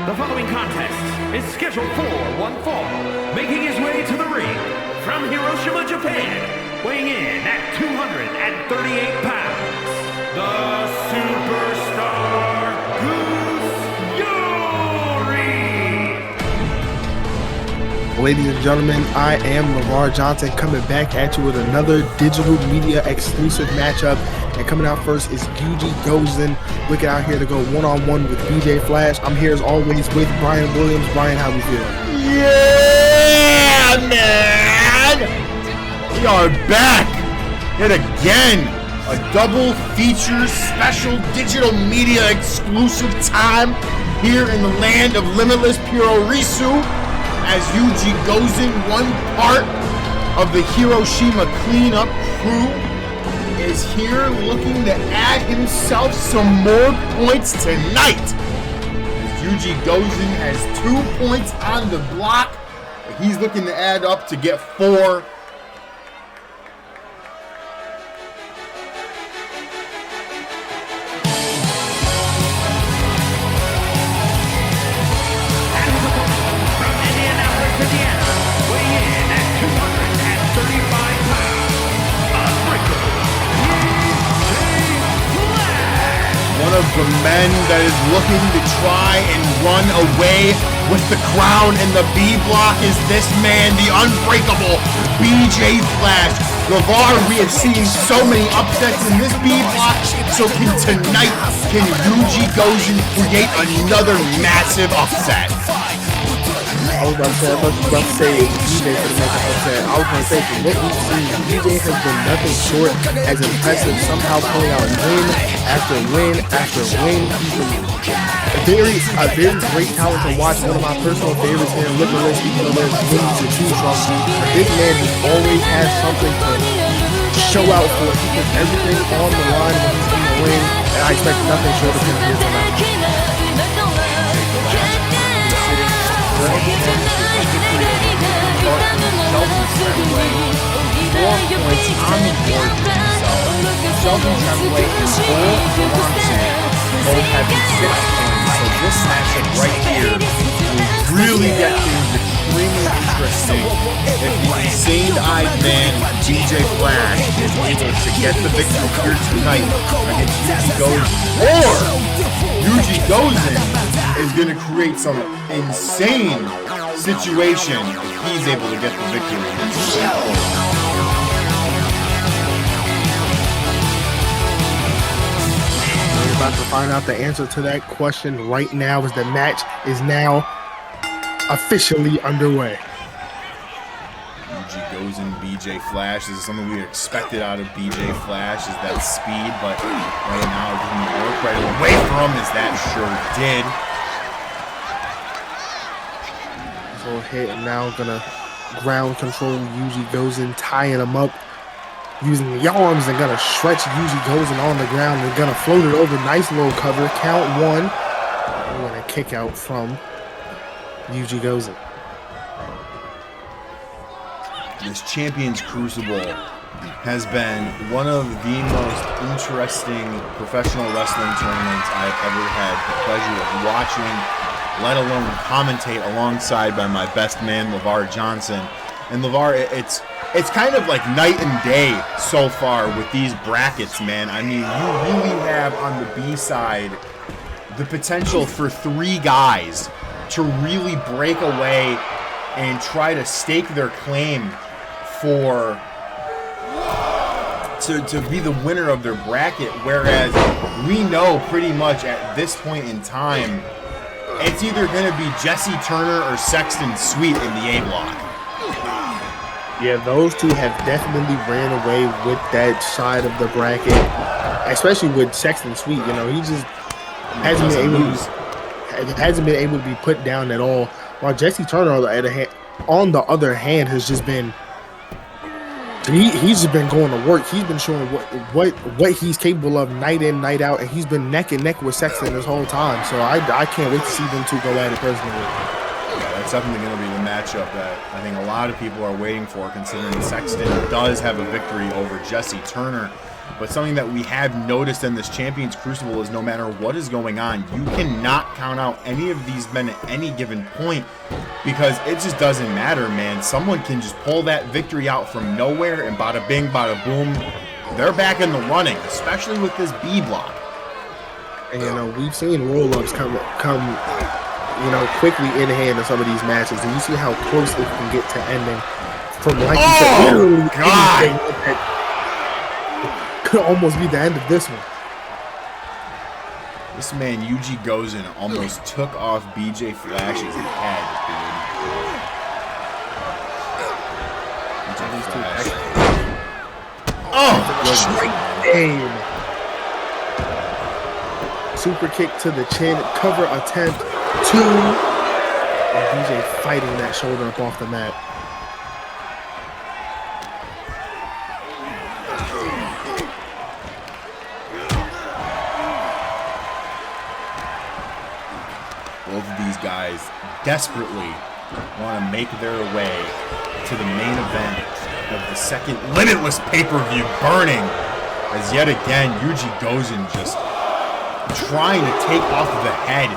The following contest is scheduled for one fall, making his way to the ring from Hiroshima, Japan, weighing in at 238 pounds, the Superstar Goose Yuri! Ladies and gentlemen, I am LeVar Johnson coming back at you with another digital media exclusive matchup. And coming out first is Yuji Gozen, looking out here to go one-on-one with BJ Flash. I'm here as always with Brian Williams. Brian, how we feel? Yeah, man! We are back yet again. A double feature special digital media exclusive time here in the land of Limitless Puroresu as Yuji Gozen, one part of the Hiroshima cleanup crew, is here looking to add himself some more points tonight. Yuji Gozen has 2 points on the block, but he's looking to add up to get 4. One of the men that is looking to try and run away with the crown in the B block is this man, the unbreakable BJ Flash. LeVar, we have seen so many upsets in this B block, so can Yuji Gozen create another massive upset? I was about to say BJ for the make an upset. I was going to say, from what we've seen, BJ has been nothing short as impressive, somehow pulling out win after win after win. He's a very great talent to watch. One of my personal favorites here in Limitless, even though there's wins to choose from. This man just always has something to show out for. He puts everything on the line when he's in the ring, and I expect nothing short of him here tonight. 4 points on the board for himself. Sheldon Tremblay and Cole Bronson both having 6 points, so this matchup right here will really get things extremely interesting if the insane-eyed man BJ Flash is able to get the victory here tonight against Yuji Gozen, or Yuji Gozen is going to create some insane situation if he's able to get the victory. We're about to find out the answer to that question right now, as the match is now officially underway. Yuji Gozen, BJ Flash. This is something we expected out of BJ Flash, is that speed, but right now it didn't work right away from him, as that sure did. So hit, and now gonna ground control Yuji Gozen, tying him up using the arms, and gonna stretch Yuji Gozen on the ground and gonna float it over. Nice little cover, count 1. And then a kick out from Yuji Gozen. This Champions Crucible has been one of the most interesting professional wrestling tournaments I've ever had the pleasure of watching, let alone commentate alongside by my best man, LeVar Johnson. And LeVar, it's kind of like night and day so far with these brackets, man. I mean, you really have on the B side the potential for 3 guys to really break away and try to stake their claim for to be the winner of their bracket, whereas we know pretty much at this point in time it's either going to be Jesse Turner or Sexton Sweet in the A block. Yeah, those two have definitely ran away with that side of the bracket, especially with Sexton Sweet. You know, he just hasn't been able to be put down at all. While Jesse Turner, on the other hand, has just been he's just been going to work. He's been showing what he's capable of night in, night out, and he's been neck and neck with Sexton this whole time. So I can't wait to see them two go at it personally. Yeah, It's definitely going to be the matchup that I think a lot of people are waiting for, considering Sexton does have a victory over Jesse Turner. But something that we have noticed in this Champions Crucible is no matter what is going on, you cannot count out any of these men at any given point because it just doesn't matter, man. Someone can just pull that victory out from nowhere and bada bing, bada boom, they're back in the running, especially with this B block. And we've seen roll-ups come quickly in hand in some of these matches, and you see how close it can get to ending. From like you said, literally anything that could almost be the end of this one. This man Yuji Gozen almost took off BJ Flash's head, dude. Straight aim. Super kick to the chin, cover attempt, 2. And BJ fighting that shoulder up off the mat. Both of these guys desperately want to make their way to the main event of the second Limitless pay-per-view, burning as yet again Yuji Gozen just trying to take off the head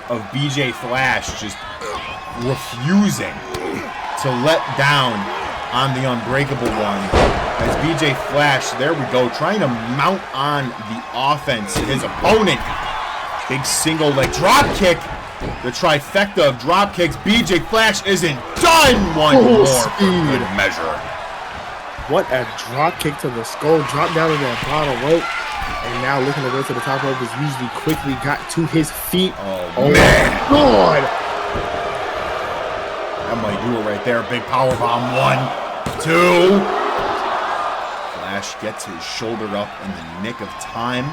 of BJ Flash, just refusing to let down on the Unbreakable One. As BJ Flash, there we go, trying to mount on the offense. His opponent, big single leg drop kick. The trifecta of drop kicks. BJ Flash isn't done. One more for good measure. What a drop kick to the skull. Drop down to that bottom rope. And now looking to go to the top rope is usually quickly got to his feet. Oh man. God. That might do it right there. Big power bomb. 1, 2. Flash gets his shoulder up in the nick of time.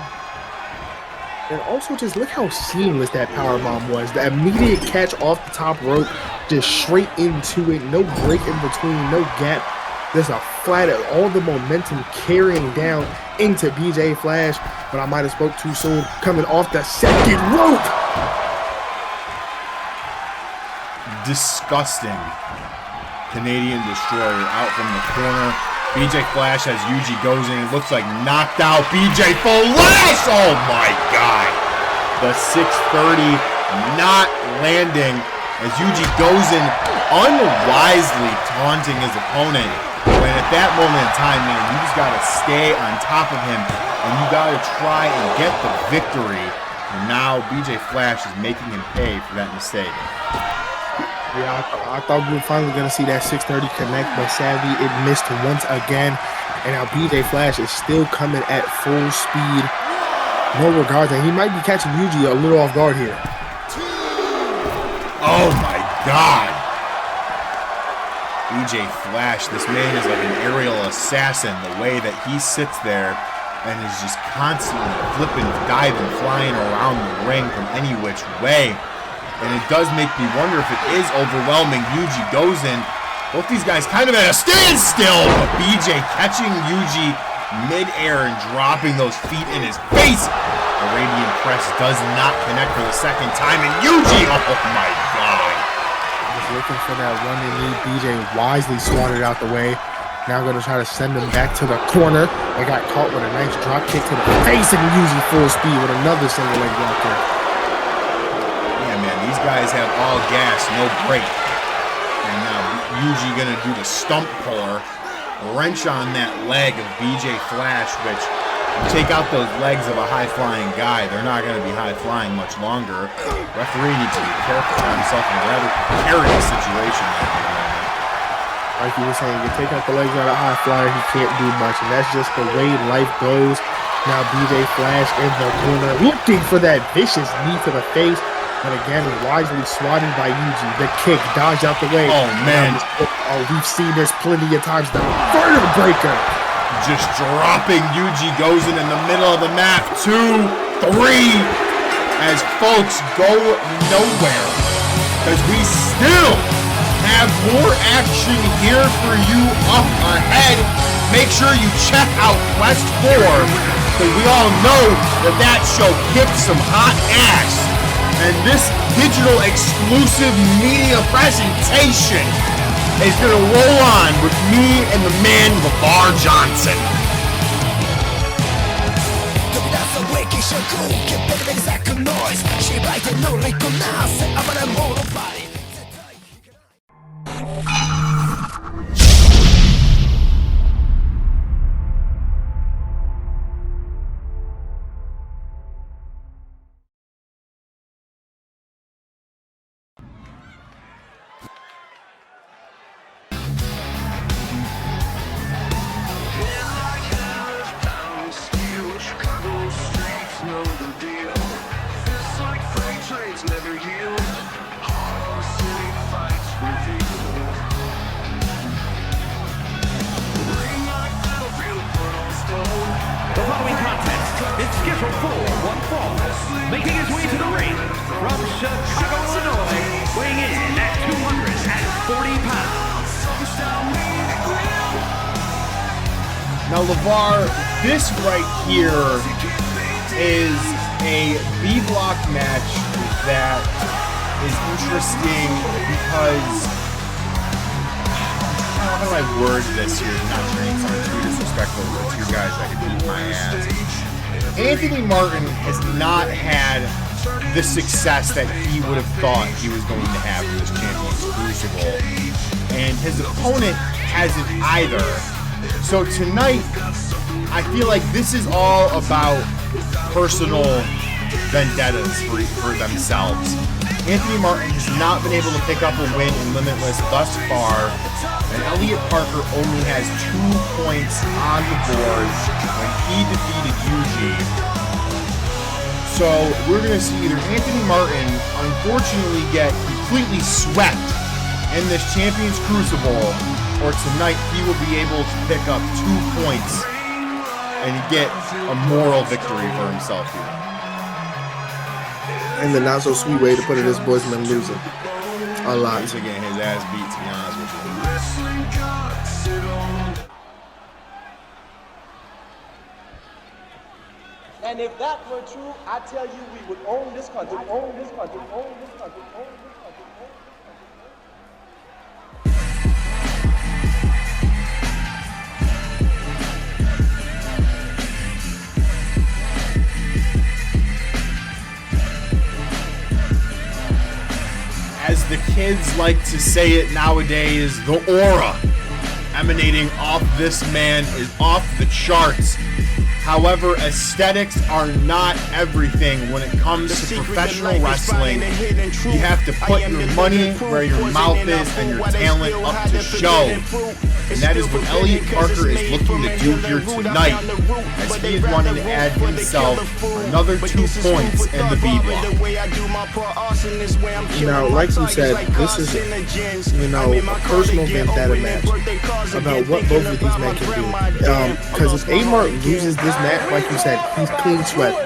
And also just look how seamless that powerbomb was. The immediate catch off the top rope, just straight into it. No break in between, no gap. There's a flat, all the momentum carrying down into BJ Flash. But I might have spoke too soon. Coming off the second rope. Disgusting. Canadian Destroyer out from the corner. BJ Flash has Yuji Gozen. It looks like knocked out BJ Flash. Oh my God. The 630 not landing as Yuji Gozen unwisely taunting his opponent. When at that moment in time, man, you just got to stay on top of him and you got to try and get the victory. And now BJ Flash is making him pay for that mistake. Yeah, I thought we were finally going to see that 630 connect, but sadly it missed once again. And now BJ Flash is still coming at full speed. No regards, and he might be catching Yuji a little off guard here. Oh my God. BJ Flash, this man is like an aerial assassin. The way that he sits there and is just constantly flipping, diving, flying around the ring from any which way. And it does make me wonder if it is overwhelming Yuji Gozen. Both these guys kind of at a standstill, but BJ catching Yuji mid-air and dropping those feet in his face. The Radiant Press does not connect for the second time, and Yuji, oh my God. Just looking for that running knee. BJ wisely swatted out the way. Now going to try to send him back to the corner. They got caught with a nice drop kick to the face and Yuji full speed with another single leg drop kick. These guys have all gas, no brake. And now Yuji gonna do the stump puller, wrench on that leg of BJ Flash, which take out those legs of a high-flying guy. They're not gonna be high-flying much longer. Referee needs to be careful of himself in a rather precarious situation. Like you were saying, you take out the legs out of high flyer, he can't do much, and that's just the way life goes. Now BJ Flash in the corner, looking for that vicious knee to the face. But again, wisely swatted by Yuji. The kick, dodge out the way. Oh, man. We've seen this plenty of times. The vertical breaker. Just dropping Yuji Gozen in the middle of the map. 2, 3. As folks go nowhere. Because we still have more action here for you up ahead. Make sure you check out Quest 4. Because we all know that show kicked some hot ass. And this digital exclusive media presentation is going to roll on with me and the man, LeVar Johnson. The following contest is scheduled for one fall. Making his way to the ring from Chicago, Illinois, weighing in at 240 pounds. Now, LeVar, this right here is a B-block match that is interesting because, how do I word this here? Not turning someone too disrespectful to you guys that could beat my ass. Anthony Martin has not had the success that he would have thought he was going to have in this Champions Crucible, and his opponent hasn't either. So tonight, I feel like this is all about personal vendettas for themselves. Anthony Martin has not been able to pick up a win in Limitless thus far, and Elliot Parker only has 2 points on the board when he defeated Yuji. So we're going to see either Anthony Martin unfortunately get completely swept in this Champions Crucible, or tonight he will be able to pick up 2 points and get a moral victory for himself here. And the not so sweet way to put it is boys been losing a lot. He's getting his ass beat, to be honest with you. And if that were true, I tell you, we would own this country, own this country, own this country, own this country, own this country. As the kids like to say it nowadays, the aura emanating off this man is off the charts. However, aesthetics are not everything when it comes to professional wrestling. You have to put your money where your mouth is and your talent up to show. And that is what Elliot Parker is looking to do here tonight, as he is wanting to add himself another 2 points in the B-block. Now, like you said, this is, a personal vendetta match about what both of these men can do. Because if A-Mart loses this match, like you said, he's clean swept.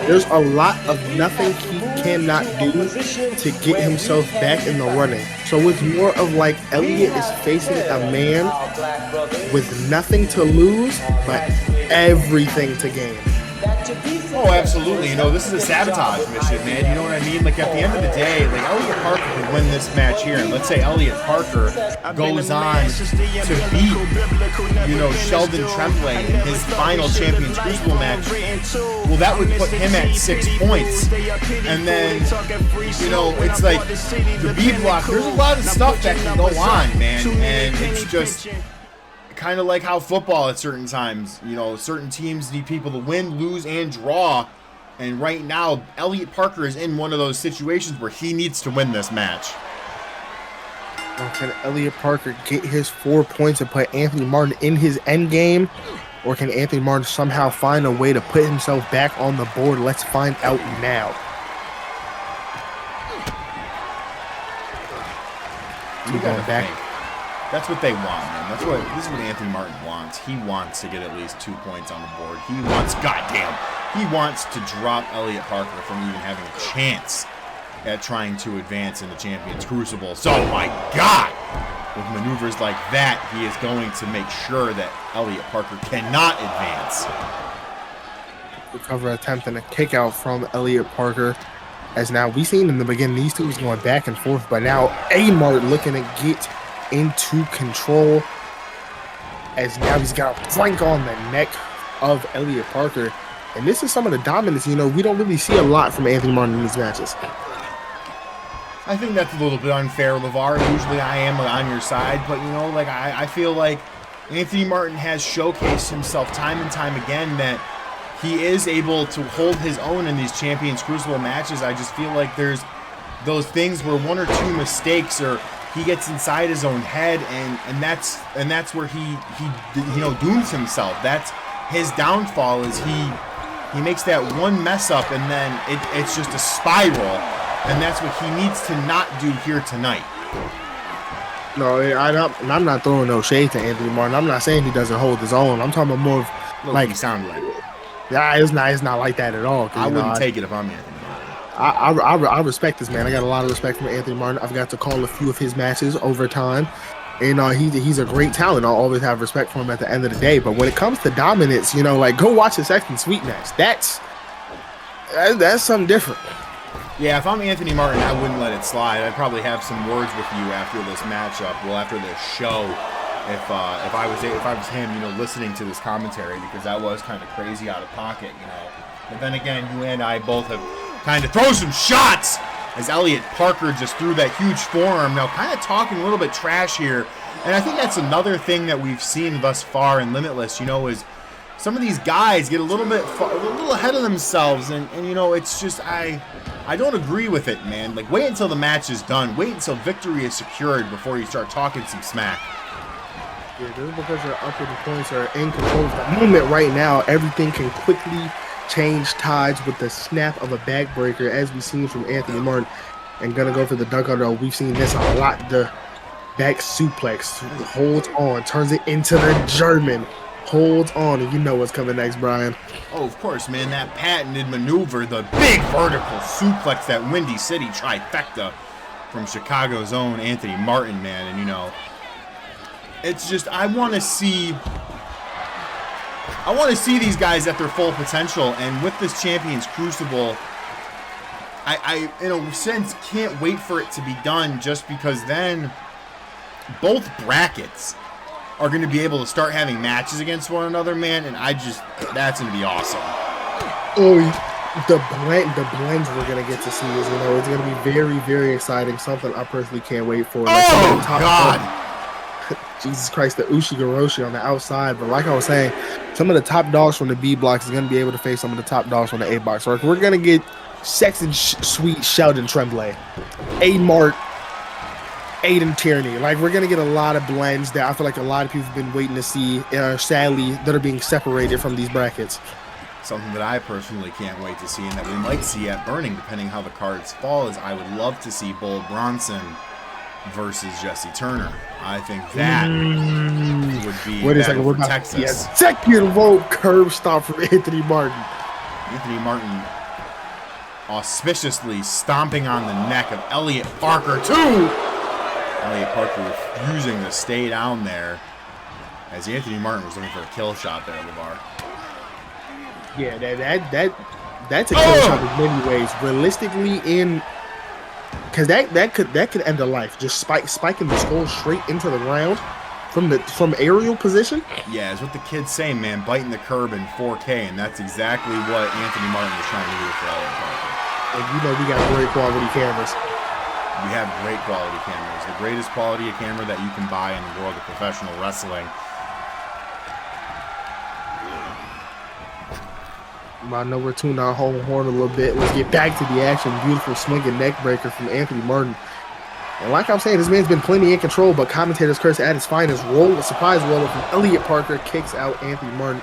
There's a lot of nothing he cannot do to get himself back in the running. So it's more of like Elliot is facing a man with nothing to lose, but everything to gain. Oh, absolutely. This is a sabotage mission, man. You know what I mean? Like, at the end of the day, like, Elliot Parker could win this match here. And let's say Elliot Parker goes on to beat, Sheldon Tremblay in his final Champions Crucible match. Well, that would put him at 6 points. And then, it's like the B block. There's a lot of stuff that can go on, man. And it's just kind of like how football at certain times, certain teams need people to win, lose, and draw. And right now, Elliot Parker is in one of those situations where he needs to win this match. Can Elliot Parker get his 4 points and put Anthony Martin in his end game? Or can Anthony Martin somehow find a way to put himself back on the board? Let's find out now. You going back? That's what they want, man. This is what Anthony Martin wants. He wants to get at least 2 points on the board. He wants to drop Elliot Parker from even having a chance at trying to advance in the Champions Crucible. So, my God, with maneuvers like that, he is going to make sure that Elliot Parker cannot advance. Recover attempt and a kick out from Elliot Parker. As now we seen in the beginning, these two was going back and forth, but now Amart looking to get into control. As now he's got a flank on the neck of Elliot Parker. And this is some of the dominance, we don't really see a lot from Anthony Martin in these matches. I think that's a little bit unfair, LeVar. Usually I am on your side, but, I feel like Anthony Martin has showcased himself time and time again that he is able to hold his own in these Champions Crucible matches. I just feel like there's those things where one or two mistakes or he gets inside his own head, and that's where he dooms himself. That's his downfall, is he makes that one mess up and then it's just a spiral, and that's what he needs to not do here tonight. No, I'm not throwing no shade to Anthony Martin. I'm not saying he doesn't hold his own. I'm talking about more of like he sounded like it. Yeah, it's not like that at all. I wouldn't take it if I'm Anthony Martin. I respect this man. I got a lot of respect for Anthony Martin. I've got to call a few of his matches over time, and he's a great talent. I'll always have respect for him at the end of the day. But when it comes to dominance, go watch the Sexton Sweet match. That's something different. Yeah, if I'm Anthony Martin, I wouldn't let it slide. I'd probably have some words with you after this matchup. Well, after this show, if I was him, listening to this commentary, because that was kind of crazy out of pocket, But then again, you and I both have kind of thrown some shots as Elliot Parker just threw that huge forearm. Now, kind of talking a little bit trash here, and I think that's another thing that we've seen thus far in Limitless. Is some of these guys get a little ahead of themselves, and it's just I don't agree with it, man. Like, wait until the match is done. Wait until victory is secured before you start talking some smack. Yeah, just because your upper points are in control of the moment right now, everything can quickly change tides with the snap of a backbreaker, as we've seen from Anthony Martin. And gonna go for the dunk under. We've seen this a lot. The back suplex holds on, turns it into the German. Holds on, and you know what's coming next, Brian. Oh, of course, man. That patented maneuver, the big vertical suplex, that Windy City trifecta from Chicago's own Anthony Martin, man. And, it's just, I want to see these guys at their full potential. And with this Champions Crucible, I in a sense, can't wait for it to be done, just because then both brackets are going to be able to start having matches against one another, man, and that's going to be awesome. Oh, the blends we're going to get to see is, it's going to be very, very exciting. Something I personally can't wait for. Like, God! Jesus Christ, the Ushigoroshi on the outside. But like I was saying, some of the top dogs from the B blocks is going to be able to face some of the top dogs from the A box. So we're going to get Sexton Sweet, Sheldon Tremblay, A-Mart, Aiden Tierney. Like, we're going to get a lot of blends that I feel like a lot of people have been waiting to see, sadly, that are being separated from these brackets. Something that I personally can't wait to see, and that we might see at Burning, depending how the cards fall, is I would love to see Bull Bronson versus Jesse Turner. I think that would be better for Texas. Yes, second rope curve stop from Anthony Martin. Anthony Martin auspiciously stomping on the neck of Elliot Parker, too! Elliot Parker refusing to stay down there, as Anthony Martin was looking for a kill shot there, LeVar. Yeah, that's a kill shot in many ways. Realistically, because that could end a life. Just spiking the skull straight into the ground from aerial position. Yeah, it's what the kids say, man. Biting the curb in 4K, and that's exactly what Anthony Martin was trying to do for Elliot Parker. And we got great quality cameras. We have great quality cameras. The greatest quality of camera that you can buy in the world of professional wrestling. I know we're tuning our home horn a little bit. Let's get back to the action. Beautiful swinging neck breaker from Anthony Martin. And like I'm saying, this man's been plenty in control, but commentators curse at his finest. Surprise roller from Elliot Parker kicks out Anthony Martin,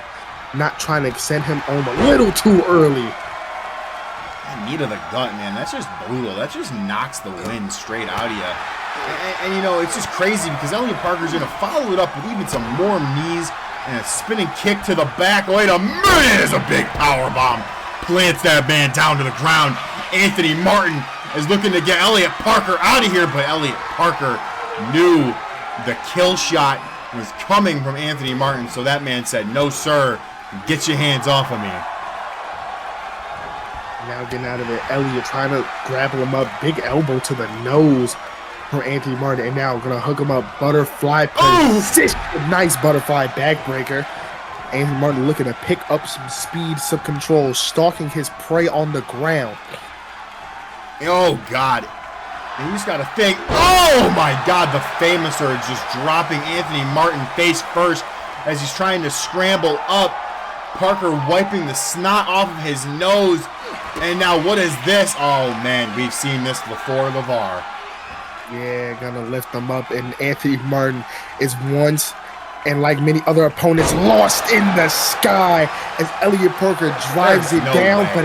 not trying to send him home a little too early. Knee to the gut, man. That's just brutal. That just knocks the wind straight out of you. And it's just crazy because Elliot Parker's going to follow it up with even some more knees and a spinning kick to the back. Wait a minute! There's a big power bomb. Plants that man down to the ground. Anthony Martin is looking to get Elliot Parker out of here, but Elliot Parker knew the kill shot was coming from Anthony Martin, so that man said, "No, sir. Get your hands off of me." Now getting out of it. Elliot trying to grapple him up. Big elbow to the nose from Anthony Martin. And now going to hook him up. Butterfly position. Nice butterfly backbreaker. Anthony Martin looking to pick up some speed, some control, stalking his prey on the ground. Oh, God. And you just got to think. Oh, my God. The famous surge just dropping Anthony Martin face first as he's trying to scramble up. Parker wiping the snot off of his nose. And now what is this? Oh, man. We've seen this before, LeVar. Yeah, gonna lift him up. And Anthony Martin is once, and like many other opponents, lost in the sky as Elliot Parker drives it down. But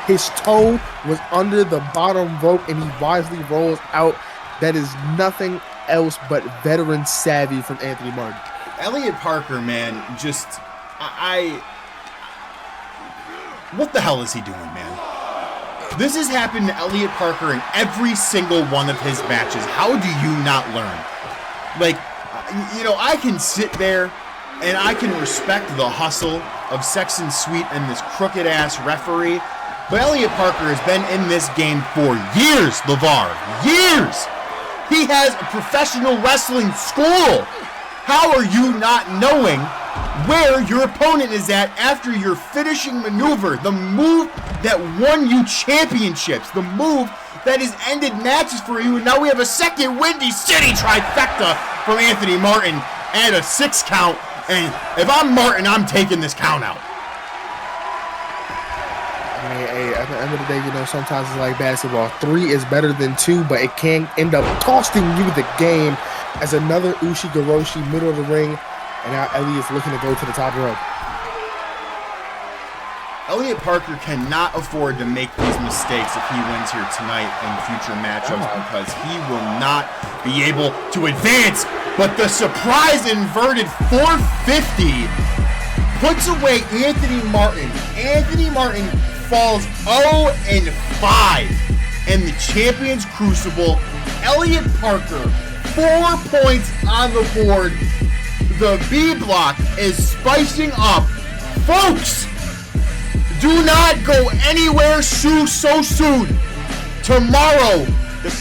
his toe was under the bottom rope, and he wisely rolls out. That is nothing else but veteran savvy from Anthony Martin. Elliot Parker, man, just what the hell is he doing, man? This has happened to Elliot Parker in every single one of his matches. How do you not learn? Like, you know, I can sit there and I can respect the hustle of Sexton Sweet and this crooked ass referee, but Elliot Parker has been in this game for years, LeVar. Years! He has a professional wrestling school. How are you not knowing where your opponent is at after your finishing maneuver, the move that won you championships, the move that has ended matches for you, and now we have a second Windy City trifecta from Anthony Martin and a 6 count, and if I'm Martin, I'm taking this count out. I mean, hey, at the end of the day, you know, sometimes it's like basketball. 3 is better than 2, but it can end up costing you the game as another Ushigoroshi middle of the ring. And now Elliot's looking to go to the top rope. Elliot Parker cannot afford to make these mistakes if he wins here tonight in future matchups because he will not be able to advance. But the surprise inverted 450 puts away Anthony Martin. Anthony Martin falls 0-5 in the Champions Crucible. Elliot Parker, 4 points on the board. The B block is spicing up. Folks, do not go anywhere so soon. Tomorrow,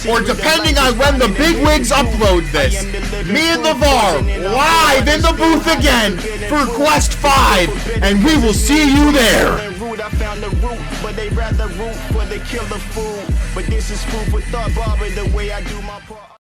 or depending on when the bigwigs upload this, me and LeVar live in the booth again for Quest 5, and we will see you there. I found the root, but they rather root for the killer food. But this is food for thought, Barbara, the way I do my part.